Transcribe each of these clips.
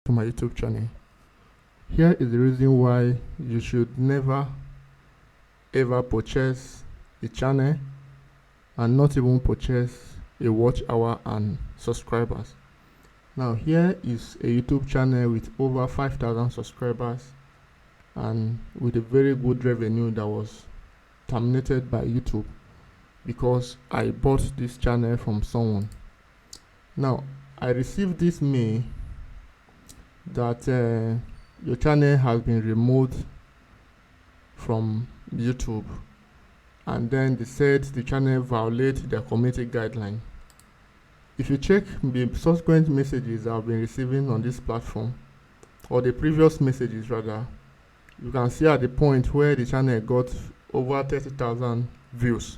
to my YouTube channel. Here is the reason why you should never ever purchase a channel and not even purchase a watch hour and subscribers. Now here is a YouTube channel with over 5,000 subscribers and with a very good revenue that was terminated by YouTube because I bought this channel from someone. Now I received this mail that your channel has been removed from YouTube, and then they said the channel violates their community guideline. If you check the subsequent messages I've been receiving on this platform, or the previous messages rather, you can see at the point where the channel got over 30,000 views.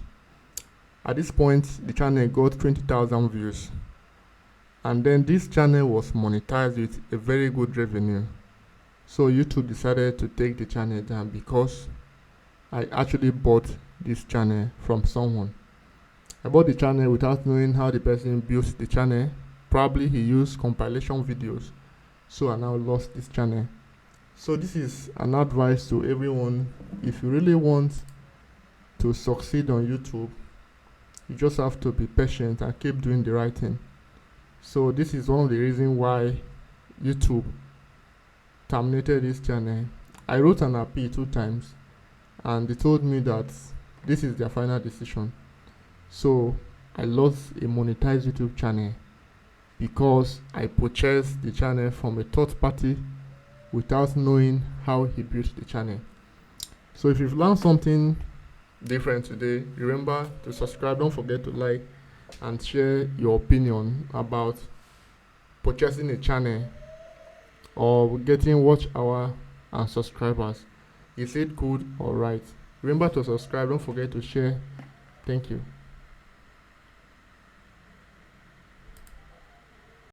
At this point the channel got 20,000 views, and then this channel was monetized with a very good revenue. So YouTube decided to take the channel down because I actually bought this channel from someone. I bought the channel without knowing how the person built the channel. Probably he used compilation videos, so I now lost this channel. So this is an advice to everyone. If you really want to succeed on YouTube, you just have to be patient and keep doing the right thing. So this is one of the reasons why YouTube terminated this channel. I wrote an appeal 2 times and they told me that this is their final decision. So I lost a monetized YouTube channel because I purchased the channel from a third party without knowing how he built the channel. So if you've learned something different today, remember to subscribe. Don't forget to like and share your opinion about purchasing a channel or getting watch hour and subscribers. Is it good or right? Remember to subscribe. Don't forget to share. Thank you.